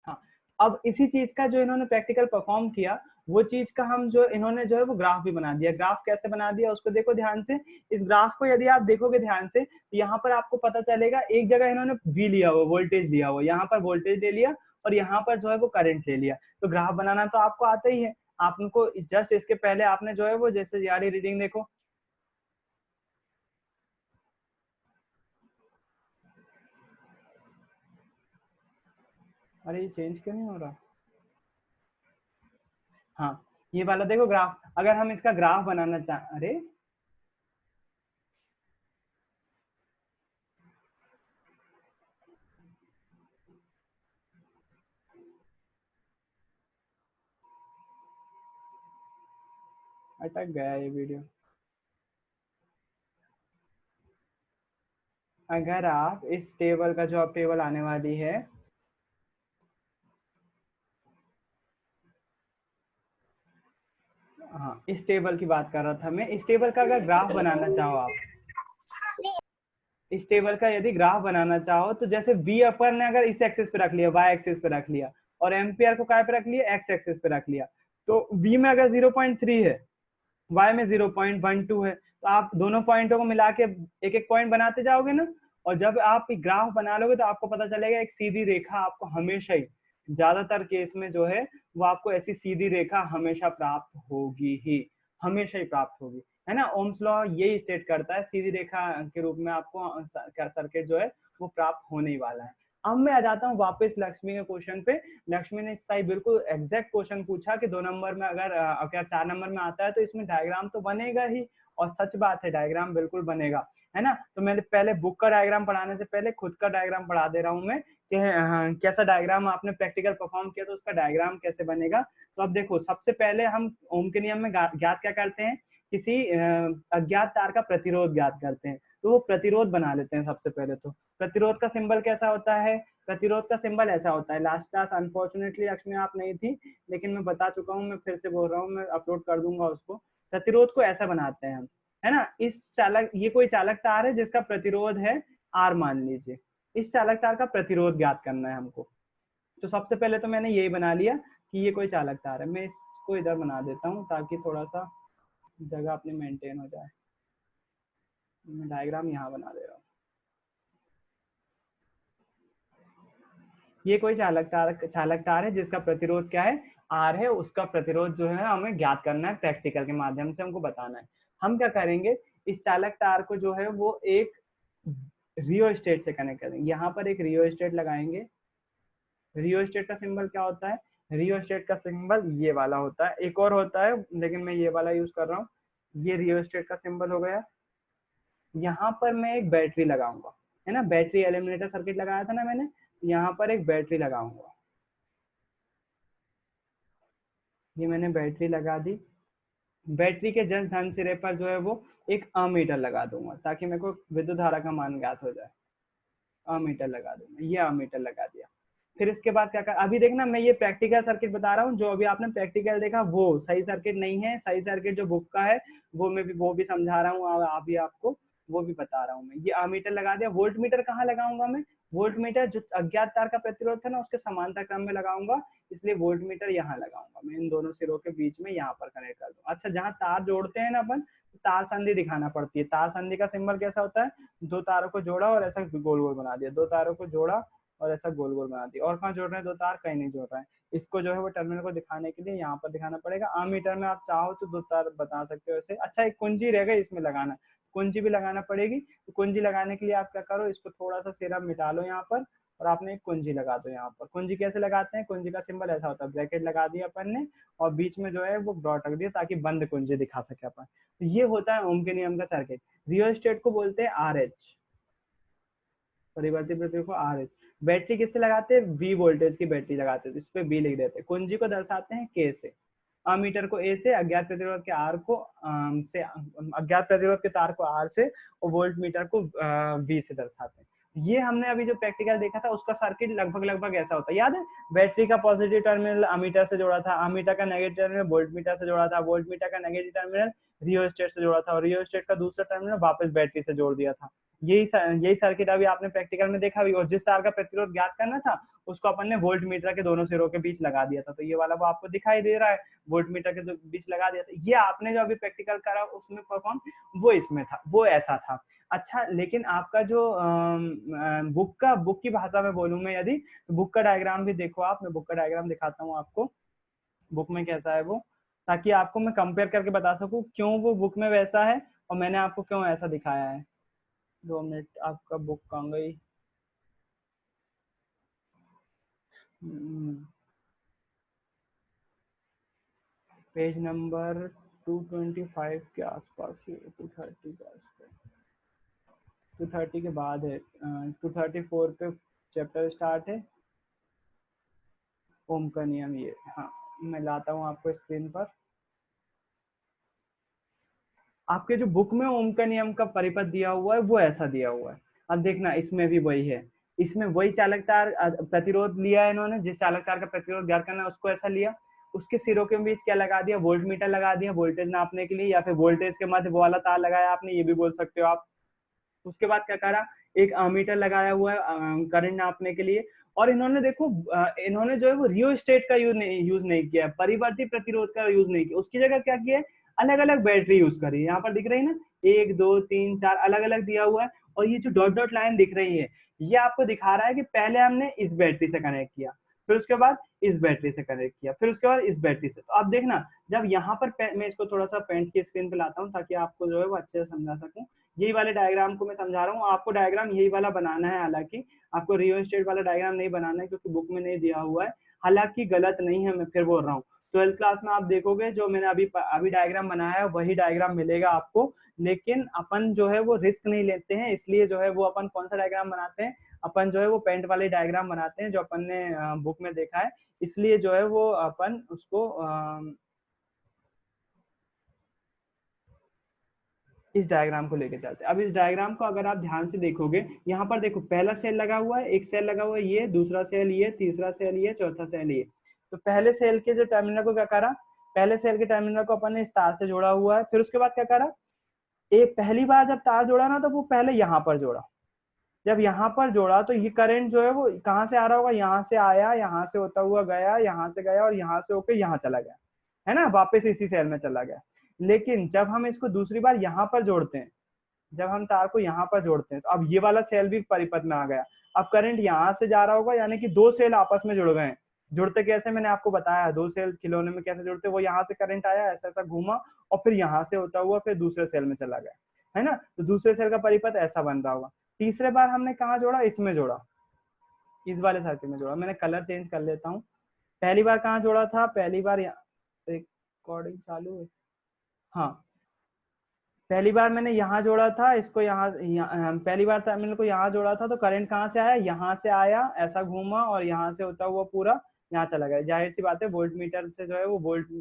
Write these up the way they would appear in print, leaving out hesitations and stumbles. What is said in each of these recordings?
हाँ, अब इसी चीज का जो इन्होंने प्रैक्टिकल परफॉर्म किया, वो चीज का हम जो इन्होंने जो है वो ग्राफ भी बना दिया। ग्राफ कैसे बना दिया उसको देखो ध्यान से। इस ग्राफ को यदि आप देखोगे ध्यान से, तो यहाँ पर आपको पता चलेगा, एक जगह इन्होंने वी लिया हुआ, वोल्टेज लिया हुआ, यहाँ पर वोल्टेज ले लिया और यहाँ पर जो है वो करंट ले लिया। तो ग्राफ बनाना तो आपको आता ही है। आपको जस्ट इसके पहले आपने जो है वो जैसे यारी रीडिंग देखो, अरे ये चेंज क्यों नहीं हो रहा? हाँ, ये वाला देखो ग्राफ, अगर हम इसका ग्राफ बनाना चाह, अरे अटक गया ये वीडियो। अगर आप इस टेबल का, जो अब टेबल आने वाली है, हाँ इस टेबल की बात कर रहा था मैं, इस टेबल का अगर ग्राफ बनाना चाहो आप, इस टेबल का यदि ग्राफ बनाना चाहो, तो जैसे वी अपर ने अगर इस एक्सिस पे रख लिया, वाई एक्सिस पे रख लिया, और एम्पियर को काय पे रख लिया, एक्स एक्सिस पे रख लिया, तो वी में अगर 0.3 है, वाई में 0.12 है, तो आप दोनों पॉइंटों को मिला के एक एक पॉइंट बनाते जाओगे ना, और जब आप ग्राफ बना लोगे तो आपको पता चलेगा एक सीधी रेखा आपको हमेशा ही, ज्यादातर केस में जो है वो आपको ऐसी सीधी रेखा हमेशा प्राप्त होगी ही, हमेशा ही प्राप्त होगी, है ना। ओम्स लॉ यही स्टेट करता है, सीधी रेखा के रूप में आपको सर्किट जो है वो प्राप्त होने ही वाला है। अब मैं आ जाता हूँ वापस लक्ष्मी के क्वेश्चन पे। लक्ष्मी ने सही बिल्कुल एग्जैक्ट क्वेश्चन पूछा कि 2 नंबर में अगर क्या 4 नंबर में आता है तो इसमें डायग्राम तो बनेगा ही, और सच बात है डायग्राम बिल्कुल बनेगा, है ना। तो मैंने पहले बुक का डायग्राम पढ़ाने से पहले खुद का डायग्राम पढ़ा दे रहा हूँ मैं कि कैसा डायग्राम आपने प्रैक्टिकल परफॉर्म किया तो उसका डायग्राम कैसे बनेगा। तो अब देखो, सबसे पहले हम ओम के नियम में ज्ञात क्या करते हैं, किसी अज्ञात तार का प्रतिरोध ज्ञात करते हैं, तो वो प्रतिरोध बना लेते हैं सबसे पहले। तो प्रतिरोध का सिंबल कैसा होता है, प्रतिरोध का सिंबल ऐसा होता है, लास्ट क्लास अनफॉर्चुनेटली लक्ष्मी आप नहीं थी, लेकिन मैं बता चुका हूँ, मैं फिर से बोल रहा हूँ, मैं अपलोड कर दूंगा उसको। प्रतिरोध को ऐसा बनाते हैं हम, है ना। इस चालक, ये कोई चालक तार है जिसका प्रतिरोध है आर मान लीजिए, इस चालक तार का प्रतिरोध ज्ञात करना है हमको। तो सबसे पहले तो मैंने यही बना लिया कि ये कोई चालक तार है। मैं इसको इधर बना देता हूँ ताकि थोड़ा सा जगह अपनी मेंटेन हो जाए। मैं डायग्राम यहाँ बना दे रहा हूँ। ये कोई चालक तार है जिसका प्रतिरोध क्या है, आर है, उसका प्रतिरोध जो है हमें ज्ञात करना है, प्रैक्टिकल के माध्यम से हमको बताना है। हम क्या करेंगे, इस चालक तार को जो है वो एक रियोस्टेट से कनेक्ट करेंगे, यहाँ पर एक रियोस्टेट लगाएंगे। रियोस्टेट का सिंबल क्या होता है, रियोस्टेट का सिंबल ये वाला होता है, एक और होता है लेकिन मैं ये वाला यूज कर रहा हूँ। ये रियोस्टेट का सिंबल हो गया। यहाँ पर मैं एक बैटरी लगाऊंगा, है ना, बैटरी एलिमिनेटर सर्किट लगाया था ना मैंने, यहाँ पर एक बैटरी लगाऊंगा। ये मैंने बैटरी लगा दी। बैटरी के जस्ट धन सिरे पर जो है वो एक अमीटर लगा दूंगा ताकि मेरे को विद्युत धारा का मान ज्ञात हो जाए। अमीटर लगा दूंगा, ये अमीटर लगा दिया। फिर इसके बाद क्या कर, अभी देखना मैं ये प्रैक्टिकल सर्किट बता रहा हूँ, जो अभी आपने प्रैक्टिकल देखा वो सही सर्किट नहीं है, सही सर्किट जो बुक का है वो भी समझा रहा हूँ अभी आपको, वो भी बता रहा हूँ मैं। ये अमीटर लगा दिया। वोल्ट मीटर कहाँ लगाऊंगा मैं, वोल्ट मीटर जो अज्ञात तार का प्रतिरोध है ना उसके समांतर क्रम में लगाऊंगा, इसलिए वोल्ट मीटर यहाँ लगाऊंगा मैं, इन दोनों सिरों के बीच में यहाँ पर कनेक्ट कर दूंगा। अच्छा, जहाँ तार जोड़ते हैं ना अपन, तार संधि दिखाना पड़ती है। तार संधि का सिंबल कैसा होता है, दो तारों को जोड़ा और ऐसा गोल गोल बना दिया, दो तारों को जोड़ा और ऐसा गोल गोल बना दिया। और कहाँ जोड़ रहे हैं, दो तार कहीं नहीं जोड़ रहे हैं। इसको जो है वो टर्मिनल को दिखाने के लिए यहाँ पर दिखाना पड़ेगा। अमीटर में आप चाहो तो दो तार बता सकते हो ऐसे। अच्छा, एक कुंजी रह गई इसमें लगाना, कुंजी भी लगाना पड़ेगी। तो कुंजी लगाने के लिए आप क्या करो, इसको थोड़ा सा सिरा मिटा लो यहाँ पर, और आपने एक कुंजी लगा दो यहाँ पर। कुंजी कैसे लगाते हैं, कुंजी का सिंबल ऐसा होता है, ब्रैकेट लगा दिया अपन ने और बीच में जो है वो डॉट रख दिया ताकि बंद कुंजी दिखा सके अपन। तो ये होता है ओम के नियम का सर्किट। रियोस्टेट को बोलते हैं आर एच, परिवर्ती प्रतिरोध को आर एच। बैटरी किससे लगाते हैं, वी वोल्टेज की बैटरी लगाते हैं, तो इस पे बी लिख देते हैं। कुंजी को दर्शाते हैं के से, अमीटर को ए से, अज्ञात प्रतिरोध के आर को से, अज्ञात प्रतिरोध के तार को आर से, और वोल्ट मीटर को वी से दर्शाते हैं। ये हमने अभी जो प्रैक्टिकल देखा था उसका सर्किट लगभग ऐसा होता है, याद है। बैटरी का पॉजिटिव टर्मिनल अमीटर से जोड़ा था, अमीटर का नेगेटिव टर्मिनल वोल्ट मीटर से जोड़ा था, वोल्ट मीटर का नेगेटिव टर्मिनल रियोस्टेट से जोड़ा था, और रियोस्टेट का दूसरा टर्मिनल वापस बैटरी से जोड़ दिया था। यही सर्किट अभी आपने प्रैक्टिकल में देखा भी, और जिस तार का प्रतिरोध ज्ञात करना था उसको अपन ने वोल्ट मीटर के दोनों सिरों के बीच लगा दिया था, तो ये वाला वो आपको दिखाई दे रहा है, वोल्ट मीटर के बीच लगा दिया था। ये आपने जो अभी प्रैक्टिकल करा उसमें परफॉर्म वो इसमें था, वो ऐसा था। अच्छा, लेकिन आपका जो बुक की भाषा में बोलूं मैं यदि, तो बुक का डायग्राम भी देखो आप, मैं बुक का डायग्राम दिखाता हूँ आपको, बुक में कैसा है वो, ताकि आपको मैं कंपेयर करके बता सकूं क्यों वो बुक में वैसा है और मैंने आपको क्यों ऐसा दिखाया है। 2 मिनट, आपका बुक कहाँ गई? पेज नंबर 225 के आसपास, ये 230 के आसपास, 230 के बाद है, 234 पे चैप्टर स्टार्ट है, ओम का नियम, ये हाँ, मैं लाता हूँ आपको स्क्रीन पर। आपके जो बुक में ओम का नियम का परिपथ दिया हुआ है वो ऐसा दिया हुआ है। अब देखना इसमें भी वही है, इसमें वही चालक तार प्रतिरोध लिया है इन्होंने, जिस चालक तार का प्रतिरोध ज्ञात करना है उसको ऐसा लिया, उसके सिरों के बीच क्या लगा दिया, वोल्ट मीटर लगा दिया वोल्टेज नापने के लिए, या फिर वोल्टेज के मध्य वो वाला तार लगाया आपने, ये भी बोल सकते हो आप। उसके बाद क्या करा, एक मीटर लगाया हुआ है करंट नापने के लिए। और इन्होंने देखो इन्होंने जो है वो रियोस्टेट का यूज नहीं किया, परिवर्ती प्रतिरोध का यूज नहीं किया, उसकी जगह क्या किया है, अलग अलग बैटरी यूज करी। यहाँ पर दिख रही है ना, 1 2 3 4 अलग अलग दिया हुआ है, और ये जो डॉट डॉट लाइन दिख रही है ये आपको दिखा रहा है कि पहले हमने इस बैटरी से कनेक्ट किया, फिर उसके बाद इस बैटरी से कनेक्ट किया, फिर उसके बाद इस बैटरी से। तो आप देखना, जब यहाँ पर मैं इसको थोड़ा सा पेंट की स्क्रीन पे लाता हूँ ताकि आपको जो है वो अच्छे से समझा सकूं। यही वाले डायग्राम को मैं समझा रहा हूँ आपको, डायग्राम यही वाला बनाना है, हालांकि आपको रियो स्टेट वाला डायग्राम नहीं बनाना है क्योंकि बुक में नहीं दिया हुआ है। हालांकि गलत नहीं है, मैं फिर बोल रहा हूँ, 12th क्लास में आप देखोगे जो मैंने अभी अभी डायग्राम बनाया है वही डायग्राम मिलेगा आपको, लेकिन अपन जो है वो रिस्क नहीं लेते हैं, इसलिए जो है वो अपन कौन सा डायग्राम बनाते हैं, अपन जो है वो पेंट वाले डायग्राम बनाते हैं जो अपन ने बुक में देखा है, इसलिए जो है वो अपन उसको इस डायग्राम को लेके चलते हैं। अब इस डायग्राम को अगर आप ध्यान से देखोगे, यहाँ पर देखो पहला सेल लगा हुआ है, एक सेल लगा हुआ है ये, दूसरा सेल ये, तीसरा सेल ये, चौथा सेल ये। तो पहले सेल के जो टर्मिनल को क्या करा, पहले सेल के टर्मिनल को अपन ने इस तार से जोड़ा हुआ है, फिर उसके बाद क्या करा, एक पहली बार जब तार जोड़ा ना तो वो पहले यहाँ पर जोड़ा, जब यहाँ पर जोड़ा तो ये करंट जो है वो कहाँ से आ रहा होगा, यहाँ से आया, यहाँ से होता हुआ गया, यहाँ से गया और यहाँ से होकर यहाँ चला गया, है ना, वापस इसी सेल में चला गया। लेकिन जब हम इसको दूसरी बार यहाँ पर जोड़ते हैं, जब हम तार को यहाँ पर जोड़ते हैं तो अब ये वाला सेल भी परिपथ में आ गया, अब करंट यहाँ से जा रहा होगा, यानी कि दो सेल आपस में जुड़ गए हैं। जुड़ते कैसे, मैंने आपको बताया, दो सेल खिलौने में कैसे जुड़ते, वो यहाँ से करंट आया, ऐसा ऐसा घूमा और फिर यहाँ से होता हुआ फिर दूसरे सेल में चला गया, है ना, तो दूसरे सेल का परिपथ ऐसा बन रहा होगा। तीसरे बार हमने कहाँ जोड़ा, इसमें जोड़ा, इस वाले सर्किट में जोड़ा, मैंने कलर चेंज कर लेता हूँ। पहली बार कहाँ जोड़ा था, पहली बार रिकॉर्डिंग चालू है, हाँ, पहली बार मैंने यहाँ जोड़ा था इसको, पहली बार टर्मिनल को यहाँ जोड़ा था, तो करंट कहाँ से आया, यहाँ से आया, ऐसा घूमा और यहाँ से होता हुआ पूरा यहाँ चला गया। जाहिर सी बात है वोल्ट मीटर से जो है वो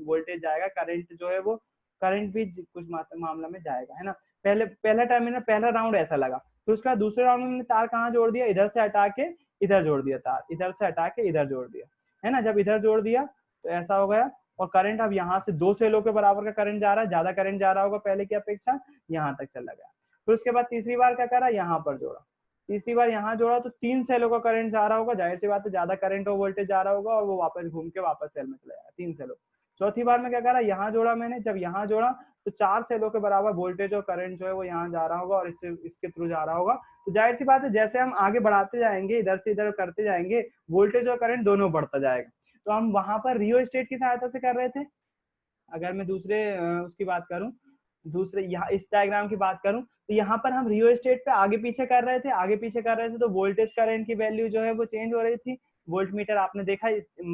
वोल्टेज जाएगा, करंट जो है वो करंट भी कुछ मामला में जाएगा, है ना। पहला टर्मिनल, पहला राउंड ऐसा लगा, फिर उसका दूसरे राउंड में मैंने तार कहाँ जोड़ दिया, इधर से हटा के इधर जोड़ दिया, तार इधर से हटा के इधर जोड़ दिया, है ना। जब इधर जोड़ दिया तो ऐसा हो गया, और करंट अब यहाँ से दो सेलों के बराबर का करंट जा रहा है, ज्यादा करंट जा रहा होगा पहले की अपेक्षा, यहाँ तक चला गया। फिर उसके बाद तीसरी बार क्या करा, यहाँ पर जोड़ा, तीसरी बार यहाँ जोड़ा तो 3 सेलों का करंट जा रहा होगा, जाहिर सी बात है ज्यादा करंट और वोल्टेज जा रहा होगा, और वो वापस घूम के वापस सेल में चला जाएगा, 3 सेलों। चौथी बार में क्या करा, यहाँ जोड़ा मैंने, जब यहाँ जोड़ा तो 4 सेलों के बराबर वोल्टेज और करंट जो है वो यहाँ जा रहा होगा और इसके थ्रू जा रहा होगा। तो जाहिर सी बात है जैसे हम आगे बढ़ाते जाएंगे, इधर से इधर करते जाएंगे, वोल्टेज और करंट दोनों बढ़ता जाएगा। तो हम वहां पर रियो स्टेट की सहायता से कर रहे थे। अगर मैं दूसरे उसकी बात करूं, दूसरे यहाँ इस डायग्राम की बात करूं, तो यहाँ पर हम रियो स्टेट पे आगे पीछे कर रहे थे, आगे पीछे कर रहे थे, तो वोल्टेज करंट की वैल्यू जो है वो चेंज हो रही थी। वोल्ट मीटर आपने देखा,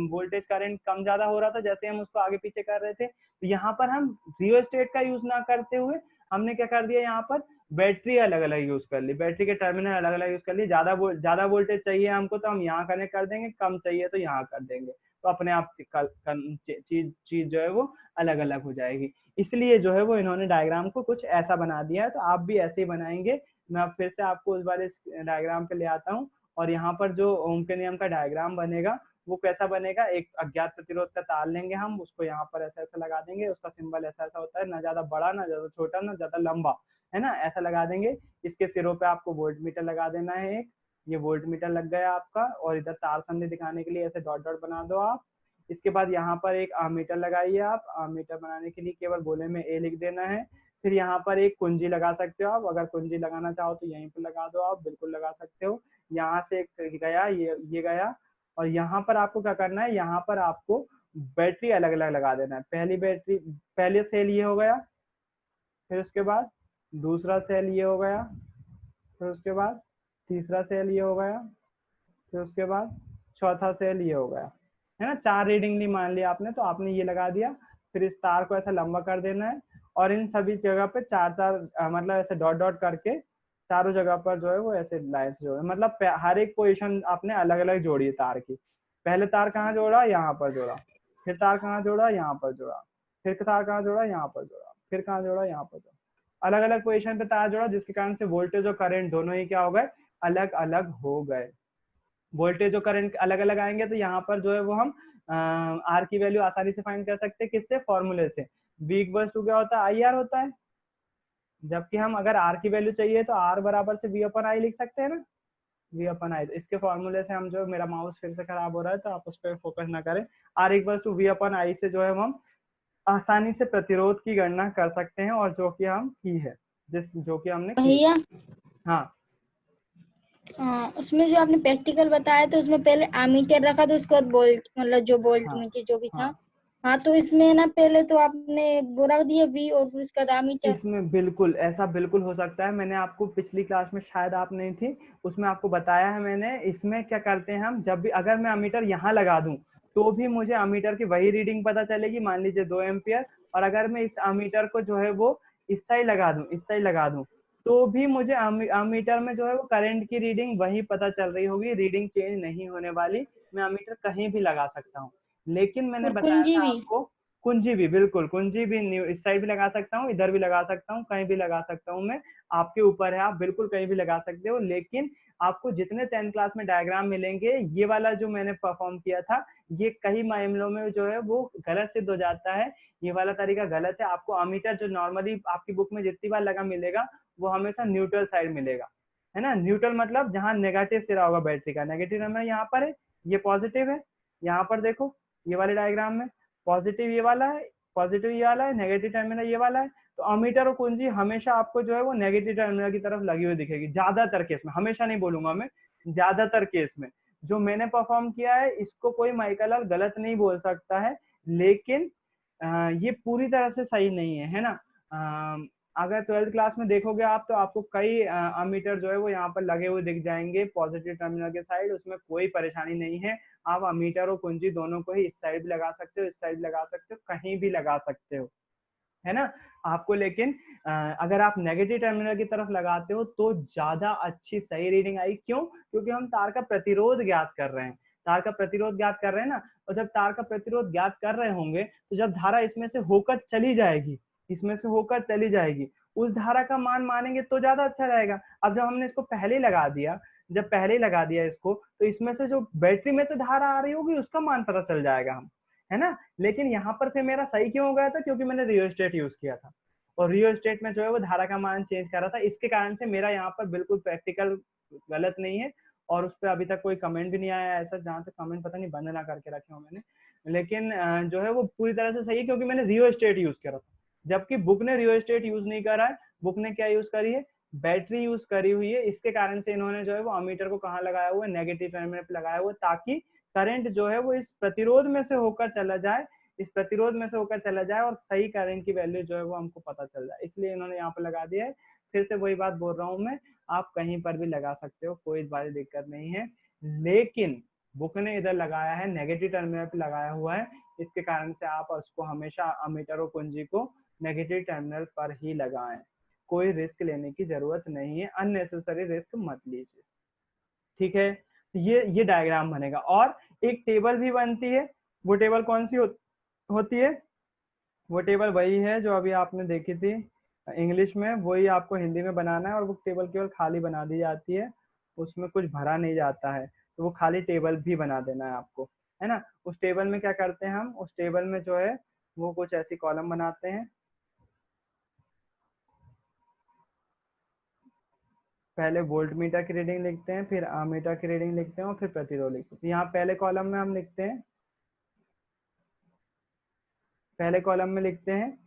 वोल्टेज करंट कम ज्यादा हो रहा था जैसे हम उसको आगे पीछे कर रहे थे। तो यहाँ पर हम रियो स्टेट का यूज ना करते हुए हमने क्या कर दिया, यहाँ पर बैटरी अलग अलग यूज कर ली, बैटरी के टर्मिनल अलग अलग यूज कर लिए। ज्यादा वोल्टेज चाहिए हमको तो हम यहाँ कनेक्ट कर देंगे, कम चाहिए तो यहाँ कर देंगे, तो अपने आप चीज चीज जो है वो अलग अलग हो जाएगी। इसलिए जो है वो इन्होंने डायग्राम को कुछ ऐसा बना दिया है, तो आप भी ऐसे ही बनाएंगे। मैं अब फिर से आपको उस वाले डायग्राम पे ले आता हूँ, और यहाँ पर जो ओम के नियम का डायग्राम बनेगा वो कैसा बनेगा, एक अज्ञात प्रतिरोध का तार लेंगे हम, उसको यहाँ पर ऐसा ऐसा लगा देंगे, उसका सिंबल ऐसा ऐसा होता है, ना ज्यादा बड़ा ना ज्यादा छोटा ना ज्यादा लंबा, है ना, ऐसा लगा देंगे। इसके सिरों पे आपको वोल्ट मीटर लगा देना है एक, ये वोल्ट मीटर लग गया आपका, और इधर तार संधि दिखाने के लिए ऐसे डॉट डॉट बना दो आप। इसके बाद यहाँ पर एक आमीटर लगाइए आप, आमीटर बनाने के लिए केवल गोले में ए लिख देना है। फिर यहाँ पर एक कुंजी लगा सकते हो आप, अगर कुंजी लगाना चाहो तो यहीं पर लगा दो आप, बिल्कुल लगा सकते हो। यहाँ से एक गया, ये गया, और यहाँ पर आपको क्या करना है, यहाँ पर आपको बैटरी अलग अलग लगा देना है। पहली बैटरी, पहले सेल ये हो गया, फिर उसके बाद दूसरा सेल ये हो गया, फिर उसके बाद तीसरा सेल ये हो गया, फिर उसके बाद चौथा सेल ये हो गया, है ना। 4 रीडिंग ली मान लिया आपने, तो आपने ये लगा दिया। फिर इस तार को ऐसा लंबा कर देना है, और इन सभी जगह पे 4-4 मतलब ऐसे डॉट डॉट करके चारों जगह पर जो है वो ऐसे लाइन से जोड़े, मतलब हर एक पोजीशन आपने अलग अलग जोड़ी है तार की। पहले तार कहाँ जोड़ा, यहाँ पर जोड़ा, फिर तार कहाँ जोड़ा, यहाँ पर जोड़ा, फिर तार कहाँ जोड़ा, यहाँ पर जोड़ा, फिर कहाँ जोड़ा, यहाँ पर जोड़ा, अलग अलग पोजीशन पे तार जोड़ा, जिसके कारण से वोल्टेज और करंट दोनों ही क्या हो गए, अलग अलग हो गए। वोल्टेज और करंट अलग अलग आएंगे तो यहाँ पर जो है वो हम आर की वैल्यू आसानी से फाइंड कर सकते हैं, किससे, फॉर्मूले से। V इक्वल्स टू क्या होता है, आई आर होता है। जबकि हम अगर आर की वैल्यू चाहिए तो आर बराबर से V अपन आई लिख सकते हैं ना, V अपन आई। इसके फॉर्मूले से हम जो, मेरा माउस फिर से खराब हो रहा है तो आप उस पर फोकस ना करें। आर इक्वल्स टू V अपन आई से जो है हम आसानी से प्रतिरोध की गणना कर सकते हैं, और जो कि हम की है, जो कि हमने की। भैया हाँ उसमें जो आपने प्रैक्टिकल बताया तो उसमें पहले आमीटर रखा था, उसके बाद बोल्ट, मतलब जो बोल्ट हाँ मीटर जो भी था। हाँ, हाँ, तो इसमें ना पहले तो आपने वो रख दिया V और फिर उसके बाद आमीटर। इसमें बिल्कुल ऐसा बिल्कुल हो सकता है। मैंने आपको पिछली क्लास में, शायद आप नहीं थी, उसमें आपको बताया है मैंने। इसमें क्या करते हैं हम, जब भी अगर मैं अमीटर यहाँ लगा दूं तो भी मुझे अमीटर की वही रीडिंग पता चलेगी, मान लीजिए 2 एम्पियर। और अगर मैं इस अमीटर को जो है वो इस साइड लगा दूं, इस साइड लगा दूं, तो भी मुझे अमीटर में जो है वो करंट की रीडिंग वही पता चल रही होगी, रीडिंग चेंज नहीं होने वाली। मैं अमीटर कहीं भी लगा सकता हूँ। लेकिन मैंने और बताया कुंजी था भी। आपको, कुंजी भी, बिल्कुल कुंजी भी इस साइड भी लगा सकता हूँ, इधर भी लगा सकता हूँ, कहीं भी लगा सकता हूँ मैं। आपके ऊपर है, आप बिल्कुल कहीं भी लगा सकते हो। लेकिन आपको जितने 10th क्लास में डायग्राम मिलेंगे, ये वाला जो मैंने परफॉर्म किया था, ये कई मामलों में जो है वो गलत सिद्ध हो जाता है। ये वाला तरीका गलत है। आपको अमीटर जो नॉर्मली आपकी बुक में जितनी बार लगा मिलेगा, वो हमेशा न्यूट्रल साइड मिलेगा, है ना। न्यूट्रल मतलब जहाँ नेगेटिव सिरा होगा बैटरी का, नेगेटिव नंबर यहाँ पर है, ये पॉजिटिव है। यहाँ पर देखो, ये वाले डायग्राम में पॉजिटिव ये वाला है, पॉजिटिव ये वाला है, नेगेटिव टर्मिनल ये वाला है। तो अमीटर और कुंजी हमेशा आपको जो है वो नेगेटिव टर्मिनल की तरफ लगी हुई दिखेगी, ज्यादातर केस में, हमेशा नहीं बोलूंगा मैं, ज्यादातर केस में। जो मैंने परफॉर्म किया है इसको कोई माइकल गलत नहीं बोल सकता है, लेकिन ये पूरी तरह से सही नहीं है, है ना। अगर 12th क्लास में देखोगे आप, तो आपको कई अमीटर जो है वो यहाँ पर लगे हुए दिख जाएंगे पॉजिटिव टर्मिनल के साइड, उसमें कोई परेशानी नहीं है। आप अमीटर और कुंजी दोनों को ही इस साइड भी लगा सकते हो, इस साइड लगा सकते हो, कहीं भी लगा सकते हो, है ना। आपको लेकिन अगर आप नेगेटिव टर्मिनल की तरफ लगाते हो तो ज्यादा अच्छी सही रीडिंग आई। क्यों? क्योंकि हम तार का प्रतिरोध ज्ञात कर रहे हैं, तार का प्रतिरोध ज्ञात कर रहे हैं ना। और जब तार का प्रतिरोध ज्ञात कर रहे होंगे, तो जब धारा इसमें से होकर चली जाएगी, इसमें से होकर चली जाएगी, उस धारा का मान मानेंगे तो ज्यादा अच्छा रहेगा। अब जब हमने इसको पहले ही लगा दिया, जब पहले ही लगा दिया इसको, तो इसमें से जो बैटरी में से धारा आ रही होगी उसका मान पता चल जाएगा हम, है ना। लेकिन यहाँ पर फिर मेरा सही क्यों हो गया था? क्योंकि मैंने रियोस्टेट यूज किया था, और रियोस्टेट में जो है वो धारा का मान चेंज कर रहा था। इसके कारण से मेरा यहाँ पर बिल्कुल प्रैक्टिकल गलत नहीं है, और उस पर अभी तक कोई कमेंट भी नहीं आया ऐसा, जहां तक कमेंट पता नहीं बंद ना करके रखे हो मैंने। लेकिन जो है वो पूरी तरह से सही है, क्योंकि मैंने रियोस्टेट यूज करा था, जबकि बुक ने रियोस्टेट यूज नहीं करा है। बुक ने क्या यूज करी है? बैटरी यूज करी हुई है। इसके कारण से इन्होंने जो है वो अमीटर को कहाँ लगाया हुआ है? नेगेटिव टर्मिनल पे लगाया हुआ है, ताकि करंट जो है वो इस प्रतिरोध में से होकर चला जाए, इस प्रतिरोध में से होकर चला जाए, और सही करंट की वैल्यू जो है वो हमको पता चल जाए, इसलिए इन्होंने यहाँ पर लगा दिया है। फिर से वही बात बोल रहा हूँ मैं, आप कहीं पर भी लगा सकते हो, कोई बड़ी दिक्कत नहीं है। लेकिन बुक ने इधर लगाया है, नेगेटिव टर्मिनल पे लगाया हुआ है, इसके कारण से आप उसको हमेशा अमीटर और कुंजी को नेगेटिव टर्मिनल पर ही लगाएं। कोई रिस्क लेने की जरूरत नहीं है, अननेसेसरी रिस्क मत लीजिए, ठीक है। ये डायग्राम बनेगा, और एक टेबल भी बनती है। वो टेबल कौन सी होती है? वो टेबल वही है जो अभी आपने देखी थी इंग्लिश में, वही आपको हिंदी में बनाना है। और वो टेबल केवल खाली बना दी जाती है, उसमें कुछ भरा नहीं जाता है, तो वो खाली टेबल भी बना देना है आपको, है ना। उस टेबल में क्या करते हैं हम? उस टेबल में जो है वो कुछ ऐसी कॉलम बनाते हैं, पहले वोल्ट मीटर की रीडिंग लिखते हैं, फिर आमीटर की रीडिंग लिखते हैं और फिर प्रतिरोध लिखते हैं। तो यहाँ पहले कॉलम में हम लिखते हैं, पहले कॉलम में लिखते हैं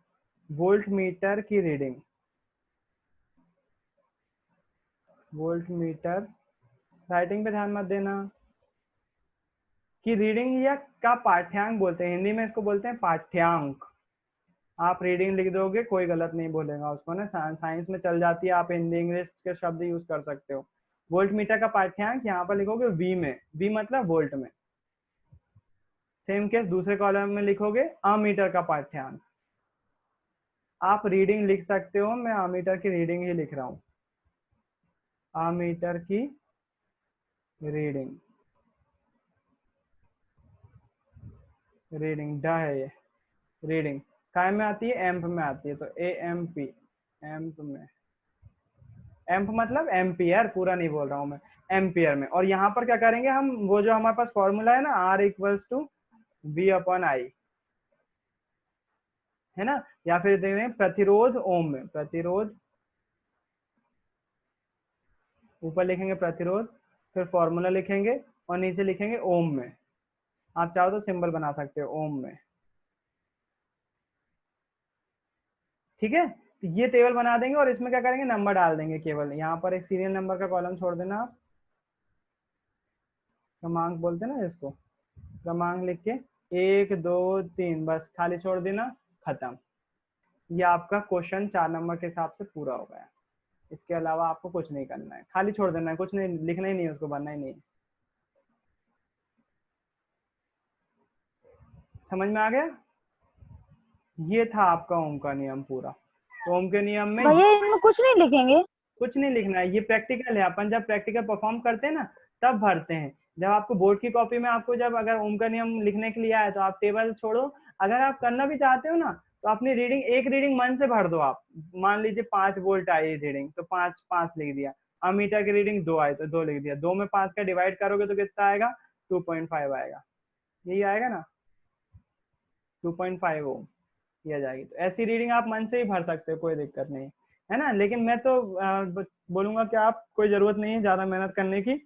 वोल्ट मीटर की रीडिंग, वोल्ट मीटर, राइटिंग पे ध्यान मत देना, कि रीडिंग या का पाठ्यांक बोलते हैं, हिंदी में इसको बोलते हैं पाठ्यांक। आप रीडिंग लिख दोगे, कोई गलत नहीं बोलेगा उसको ना, साइंस में चल जाती है, आप हिंदी इंग्लिश के शब्द यूज कर सकते हो। वोल्ट मीटर का पाठ्यांक यहाँ पर लिखोगे वी में, वी मतलब वोल्ट में। सेम केस दूसरे कॉलम में लिखोगे अमीटर का पाठ्यांक। आप रीडिंग लिख सकते हो, मैं अमीटर की रीडिंग ही लिख रहा हूँ, अमीटर की रीडिंग, रीडिंग ड है ये, रीडिंग काय में आती है, एम्प में आती है, तो ए एम पी, एम्प में, एम्प मतलब एम्पियर, पूरा नहीं बोल रहा हूँ मैं, एम्पियर में। और यहाँ पर क्या करेंगे हम, वो जो हमारे पास फॉर्मूला है ना, R equals to V upon I, है ना, या फिर देखेंगे प्रतिरोध ओम में, प्रतिरोध ऊपर लिखेंगे प्रतिरोध, फिर फॉर्मूला लिखेंगे और नीचे लिखेंगे ओम में। आप चाहो तो सिंबल बना सकते हो ओम में, ठीक है। तो ये टेबल बना देंगे और इसमें क्या करेंगे, नंबर डाल देंगे केवल, यहाँ पर एक सीरियल नंबर का कॉलम छोड़ देना आप, क्रमांक बोलते हैं ना इसको, क्रमांक लिख के 1 2 3 बस खाली छोड़ देना, खत्म। ये आपका क्वेश्चन 4 नंबर के हिसाब से पूरा हो गया। इसके अलावा आपको कुछ नहीं करना है, खाली छोड़ देना है, कुछ नहीं लिखना ही नहीं है, उसको भरना ही नहीं है। समझ में आ गया? ये था आपका ओम का नियम पूरा। तो ओम के नियम में भैया इनमें कुछ नहीं लिखेंगे? कुछ नहीं लिखना है, ये प्रैक्टिकल है, अपन जब प्रैक्टिकल परफॉर्म करते हैं ना तब भरते हैं। जब आपको बोर्ड की कॉपी में आपको जब अगर ओम का नियम लिखने के लिए आए तो आप टेबल छोड़ो, अगर आप करना भी चाहते हो ना तो अपनी रीडिंग, एक रीडिंग मन से भर दो आप। मान लीजिए 5 वोल्ट आई रीडिंग तो 5 लिख दिया, अमीटर की रीडिंग 2 आई तो 2 लिख दिया, 2 में 5 का डिवाइड करोगे तो कितना आएगा, 2.5 आएगा, यही आएगा ना, 2.5 ओम की आ जाएगी। तो ऐसी रीडिंग आप मन से ही भर सकते हो, कोई दिक्कत नहीं है ना। लेकिन मैं तो बोलूंगा कि आप, कोई जरूरत नहीं है ज्यादा मेहनत करने की,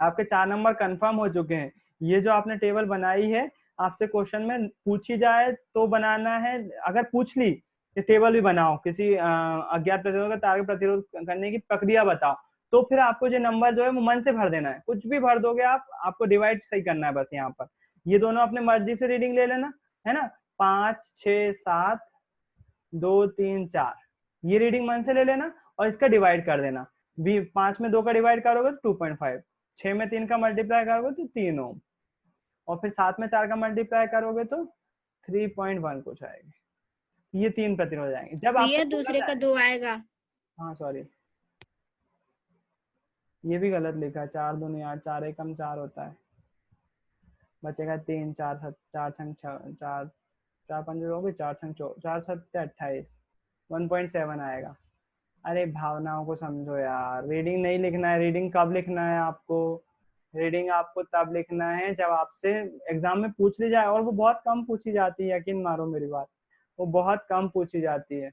आपके 4 नंबर कंफर्म हो चुके हैं। ये जो आपने टेबल बनाई है, आपसे क्वेश्चन में पूछी जाए तो बनाना है, अगर पूछ ली कि टेबल भी बनाओ, किसी अज्ञात प्रतिरोध का तार्किक प्रतिरोध करने की प्रक्रिया बताओ, तो फिर आपको जो नंबर जो है वो मन से भर देना है, कुछ भी भर दोगे आप, आपको डिवाइड सही करना है बस। यहाँ पर ये दोनों अपने मर्जी से रीडिंग ले लेना, है ना, 5 6 7 2 3 4, ये रीडिंग मन से ले लेना और इसका डिवाइड कर देना। 5 में 2 का डिवाइड करोगे तो 2.5, 6 में 3 का मल्टीप्लाई करोगे तो 3 ओम, और फिर 7 में 4 का मल्टीप्लाई करोगे तो 3.1 कुछ आएगा। ये 3 प्रतिरोध आएंगे। जब आपसे भैया बोला दूसरे का जाए, 2 आएगा। हाँ सॉरी, ये भी गलत लिखा है, 4 दूनी 8, 4 एकम 4 होता है, बचेगा 3 4 7 4 छंग 4 4 5 हो गए, 4 छंग 4 7 28, 1.7 आएगा। अरे भावनाओं को समझो यार, रीडिंग नहीं लिखना है। रीडिंग कब लिखना है आपको, रीडिंग आपको तब लिखना है जब आपसे एग्जाम में पूछ ली जाए, और वो बहुत कम पूछी जाती है, यकीन मारो मेरी बात, वो बहुत कम पूछी जाती है।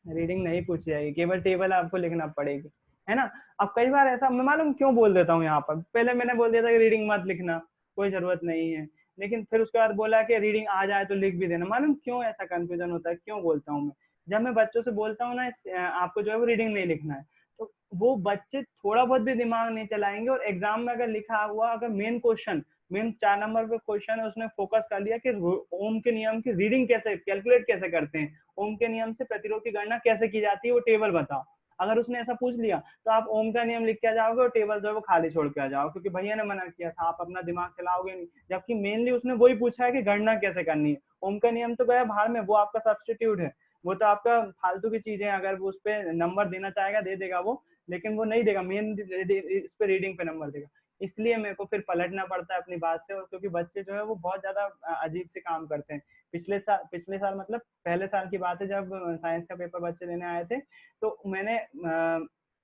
रीडिंग नहीं पूछी जाएगी, केवल टेबल आपको लिखना पड़ेगी, है ना। अब कई बार ऐसा, मैं मालूम क्यों बोल देता हूँ यहाँ पर, पहले मैंने बोल दिया था कि रीडिंग मत लिखना, कोई जरूरत नहीं है, लेकिन फिर उसके बाद बोला कि रीडिंग आ जाए तो लिख भी देना। मालूम क्यों ऐसा कंफ्यूजन होता है, क्यों बोलता हूँ मैं? जब मैं बच्चों से बोलता हूँ ना आपको जो है वो रीडिंग नहीं लिखना है, तो वो बच्चे थोड़ा बहुत भी दिमाग नहीं चलाएंगे, और एग्जाम में अगर लिखा हुआ, अगर मेन क्वेश्चन, मेन 4 नंबर पे क्वेश्चन है, उसने फोकस कर लिया कि ओम के नियम की रीडिंग कैसे कैलकुलेट कैसे करते हैं, ओम के नियम से प्रतिरोध की गणना कैसे की जाती है, वो टेबल बताओ। अगर उसने ऐसा पूछ लिया तो आप ओम का नियम लिख के आ जाओगे और टेबल जो है वो खाली छोड़ के आ जाओगे, क्योंकि भैया ने मना किया था, आप अपना दिमाग चलाओगे नहीं। जबकि मेनली उसने वही पूछा है कि गणना कैसे करनी है। ओम का नियम तो गया बाहर में, वो आपका सब्सटीट्यूट है, वो तो आपका फालतू की चीज है, अगर वो उस पर नंबर देना चाहेगा दे देगा वो, लेकिन वो नहीं देगा, मेन इस पे रीडिंग पे नंबर देगा। इसलिए मेरे को फिर पलटना पड़ता है अपनी बात से, और क्योंकि बच्चे जो है वो बहुत ज्यादा अजीब से काम करते हैं। पिछले साल मतलब पहले साल की बात है, जब साइंस का पेपर बच्चे देने आए थे, तो मैंने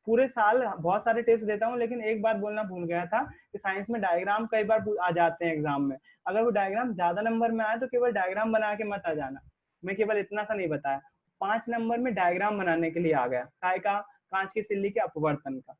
पूरे साल बहुत सारे टिप्स देता हूँ, लेकिन एक बात बोलना भूल गया था कि साइंस में डायग्राम कई बार आ जाते हैं एग्जाम में। अगर वो डायग्राम ज्यादा नंबर में आए तो केवल डायग्राम बना के मत आ जाना। मैं केवल इतना सा नहीं बताया, 5 नंबर में डायग्राम बनाने के लिए आ गया, काय का कांच की सिल्ली के अपवर्तन का।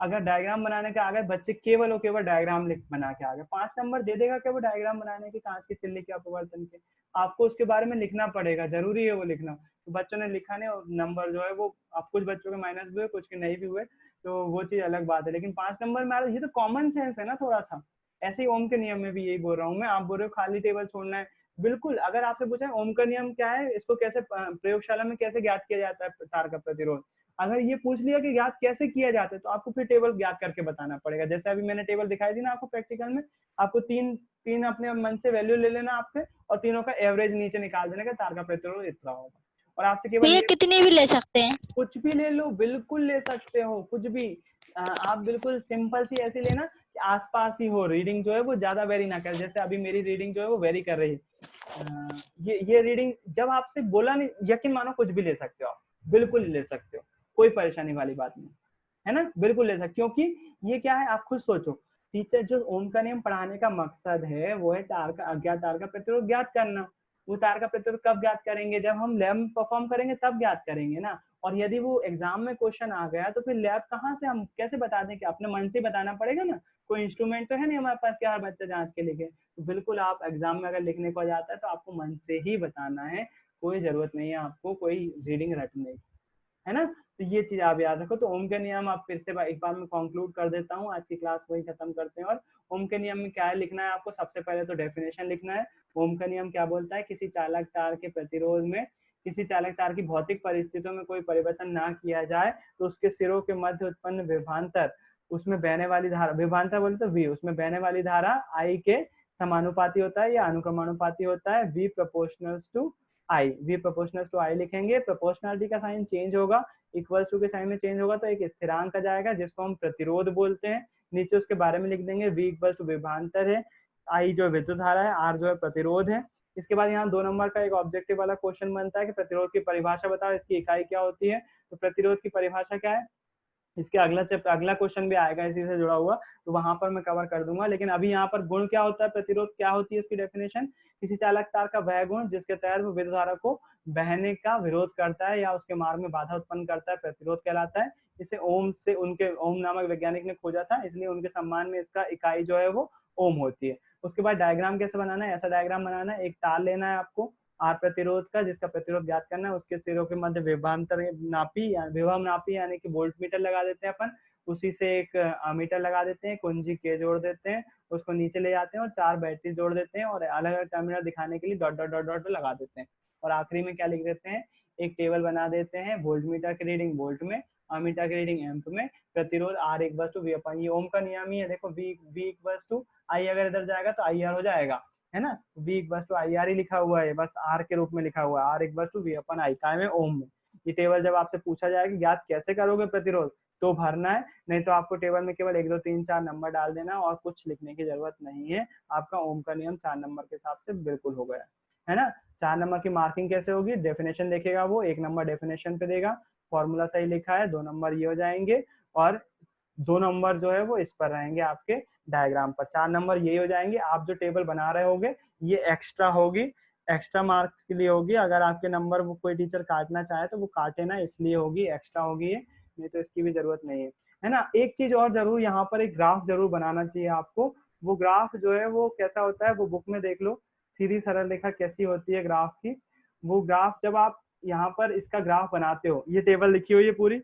अगर डायग्राम बनाने का आ गए बच्चे केवल और केवल डायग्राम लिख बना के आ गए, 5 नंबर दे देगा क्या वो डायग्राम बनाने के कांच की सिल्ली के अपवर्तन के? आपको उसके बारे में लिखना पड़ेगा, जरूरी है वो लिखना। तो बच्चों ने लिखा नहीं और नंबर जो है वो, अब कुछ बच्चों के माइनस भी हुए, कुछ के नहीं भी हुए, तो वो चीज अलग बात है। लेकिन 5 नंबर में आ रहा है, ये तो कॉमन सेंस है ना थोड़ा सा। ऐसे ही ओम के नियम में भी यही बोल रहा हूँ मैं, आप बोल रहे हो खाली टेबल छोड़ना है। बिल्कुल, अगर आपसे पूछा है ओम का नियम क्या है, इसको कैसे प्रयोगशाला में कैसे ज्ञात किया जाता है तार का प्रतिरोध, अगर ये पूछ लिया कि ज्ञात कैसे किया जाता है, तो आपको फिर टेबल ज्ञात करके बताना पड़ेगा। जैसे अभी मैंने टेबल दिखाई थी ना आपको प्रैक्टिकल में, आपको तीन तीन अपने मन से वैल्यू ले लेना आपके, और तीनों का एवरेज नीचे निकाल देने का, तार का प्रतिरोध इतना होगा। और आपसे केवल भैया ये, कितनी भी ले सकते हैं? कुछ भी ले लो, बिल्कुल ले सकते हो कुछ भी। आप बिल्कुल सिंपल सी ऐसी लेना कि आसपास ही हो, रीडिंग जो है वो ज्यादा वेरी ना करे। जैसे अभी मेरी रीडिंग जो है वो वेरी कर रही है, ये रीडिंग जब आपसे बोला नहीं, यकीन मानो कुछ भी ले सकते हो आप, बिल्कुल ले सकते हो, कोई परेशानी वाली बात नहीं है ना, बिल्कुल ले सकते हो। क्योंकि ये क्या है, आप खुद सोचो, टीचर जो ओम का नियम पढ़ाने का मकसद है वो है तार का अज्ञात तार का प्रतिरोध ज्ञात करना। वो तार का प्रतिरोध कब ज्ञात करेंगे, जब हम लैब में परफॉर्म करेंगे तब ज्ञात करेंगे ना। और यदि वो एग्जाम में क्वेश्चन आ गया तो फिर लैब कहाँ से, हम कैसे बता दें, कि अपने मन से बताना पड़ेगा ना, कोई इंस्ट्रूमेंट तो है नहीं हमारे पास कि हर बच्चा जांच के लिखे। तो बिल्कुल आप एग्जाम में अगर लिखने को जाता है तो आपको मन से ही बताना है, कोई जरूरत नहीं है आपको कोई रीडिंग रटने की, है ना। तो ये चीज आप याद रखो। तो ओम के नियम आप फिर से एक बार मैं कंक्लूड कर देता हूँ, आज की क्लास वही खत्म करते हैं। और ओम के नियम में क्या है लिखना है आपको, सबसे पहले तो डेफिनेशन लिखना है। ओम का नियम क्या बोलता है, किसी चालक तार के प्रतिरोध में, किसी चालक तार की भौतिक परिस्थितियों में कोई परिवर्तन ना किया जाए तो उसके सिरों के मध्य उत्पन्न विभवांतर, उसमें बहने वाली धारा, विभवांतर बोले तो वी, उसमें बहने वाली धारा आई के समानुपाती होता है या अनुक्रमानुपाती होता है, V proportional to I, V proportional to I लिखेंगे। प्रोपोर्शनलिटी का साइन चेंज होगा, इक्वल टू के साइन में चेंज होगा तो एक स्थिरांक आ जाएगा जिसको हम प्रतिरोध बोलते हैं। नीचे उसके बारे में लिख देंगे, वी इक्वल टू विभवांतर है, आई जो विद्युत धारा है, आर जो है प्रतिरोध है। इसके बाद यहाँ 2 नंबर का एक ऑब्जेक्टिव वाला क्वेश्चन बनता है कि प्रतिरोध की परिभाषा बताओ, इसकी इकाई क्या होती है। तो प्रतिरोध की परिभाषा क्या है, इसके अगला क्वेश्चन भी आएगा इसी से जुड़ा हुआ, तो वहां पर मैं कवर कर दूंगा। लेकिन अभी यहाँ पर गुण क्या होता है, प्रतिरोध क्या होती है इसकी डेफिनेशन, किसी चालक तार का वह गुण जिसके तहत वो विद्युत धारा को बहने का विरोध करता है या उसके मार्ग में बाधा उत्पन्न करता है, प्रतिरोध कहलाता है। इसे ओम से, उनके ओम नामक वैज्ञानिक ने खोजा था, इसलिए उनके सम्मान में इसका इकाई जो है वो ओम होती है। उसके बाद डायग्राम कैसे बनाना है, ऐसा डायग्राम बनाना है, एक तार लेना है आपको आर प्रतिरोध का, जिसका प्रतिरोध ज्ञात करना है, उसके सिरों के मध्य विभवांतर नापी या विभव नापी यानी कि वोल्ट मीटर लगा देते हैं अपन, उसी से एक मीटर लगा देते हैं, कुंजी के जोड़ देते हैं, उसको नीचे ले जाते हैं और 4 बैटरी जोड़ देते हैं और अलग अलग टर्मिनल दिखाने के लिए डॉट डॉट डॉट डॉट लगा देते हैं। और आखिरी में क्या लिख देते हैं, एक टेबल बना देते हैं, वोल्ट मीटर की रीडिंग वोल्ट में, अमीटर की रीडिंग एम्प में, प्रतिरोध आर इक्वल टू वी अपन, ये ओम का नियम ही है। देखो वी इक्वल टू आई, अगर इधर जाएगा तो आई आर हो जाएगा, है ना। V equal to I R ही लिखा हुआ है, बस आर के रूप में लिखा हुआ है, आर इक्वल टू वी अपन आई, काय में ओम में। ये टेबल जब आपसे पूछा जाएगा ज्ञात कैसे करोगे प्रतिरोध, तो भरना है, नहीं तो आपको टेबल में केवल 1 2 3 4 नंबर डाल देना और कुछ लिखने की जरूरत नहीं है। आपका ओम का नियम 4 नंबर के हिसाब से बिल्कुल हो गया, है ना। 4 नंबर की मार्किंग कैसे होगी, डेफिनेशन देखेगा वो, 1 नंबर डेफिनेशन पे देगा, फॉर्मूला सही लिखा है, 2 नंबर ये हो जाएंगे, और 2 नंबर जो है वो इस पर रहेंगे आपके डायग्राम पर, 4 नंबर ये हो जाएंगे। आप जो टेबल बना रहे होगे ये एक्स्ट्रा होगी, एक्स्ट्रा मार्क्स के लिए होगी। अगर आपके नंबर वो कोई टीचर काटना चाहे तो वो काटे ना, इसलिए होगी, एक्स्ट्रा होगी ये, नहीं तो इसकी भी जरूरत नहीं है, है ना। एक चीज और जरूर, यहाँ पर एक ग्राफ जरूर बनाना चाहिए आपको। वो ग्राफ जो है वो कैसा होता है, वो बुक में देख लो, सीधी सरल रेखा कैसी होती है ग्राफ की। वो ग्राफ जब आप यहाँ पर इसका ग्राफ बनाते हो, ये टेबल लिखी हुई है पूरी,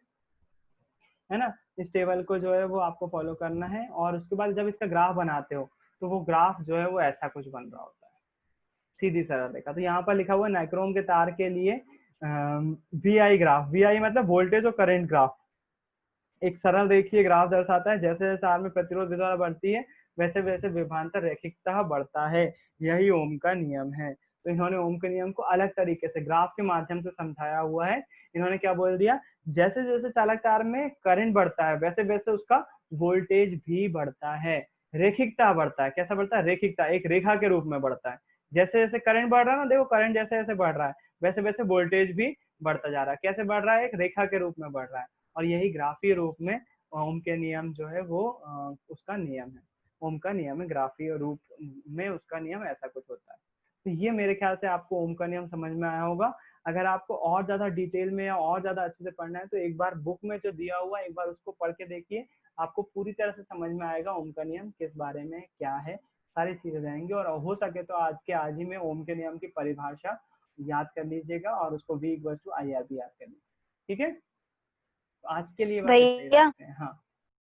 है ना, इस टेबल को जो है वो आपको फॉलो करना है। और उसके बाद जब इसका ग्राफ बनाते हो तो वो ग्राफ जो है वो ऐसा कुछ बन रहा होता है, सीधी सरल रेखा। तो यहाँ पर लिखा हुआ है नाइक्रोम के तार के लिए वी आई ग्राफ, वी आई मतलब वोल्टेज और करंट ग्राफ, एक सरल रेखीय ग्राफ दर्शाता है। जैसे जैसे तार में प्रतिरोध विद्युत बढ़ती है वैसे वैसे विभवांतर रैखिकता बढ़ता है, यही ओम का नियम है। तो इन्होंने ओम के नियम को अलग तरीके से ग्राफ के माध्यम से समझाया हुआ है। इन्होंने क्या बोल दिया, जैसे जैसे चालक तार में करंट बढ़ता है वैसे वैसे उसका वोल्टेज भी बढ़ता है, रेखिकता बढ़ता है। कैसा बढ़ता है, रेखिकता, एक रेखा के रूप में बढ़ता है। जैसे जैसे करंट बढ़ रहा है ना, देखो करंट जैसे जैसे बढ़ रहा है वैसे वैसे वोल्टेज भी बढ़ता जा रहा है। कैसे बढ़ रहा है, एक रेखा के रूप में बढ़ रहा है। और यही ग्राफीय रूप में ओम के नियम जो है वो उसका नियम है, ओम का नियम है, ग्राफीय रूप में उसका नियम ऐसा कुछ होता है। तो ये मेरे ख्याल से आपको ओम का नियम समझ में आया होगा। अगर आपको और ज्यादा डिटेल में या और ज्यादा अच्छे से पढ़ना है तो एक बार बुक में जो दिया हुआ है एक बार उसको पढ़ के देखिए, आपको पूरी तरह से समझ में आएगा ओम का नियम किस बारे में क्या है, सारी चीजें रहेंगी। और हो सके तो आज के आज ही में ओम के नियम की परिभाषा याद कर लीजिएगा और उसको V = IR भी याद कर लीजिए। ठीक है, तो आज के लिए बस इतना ही भैया रखते हैं। हाँ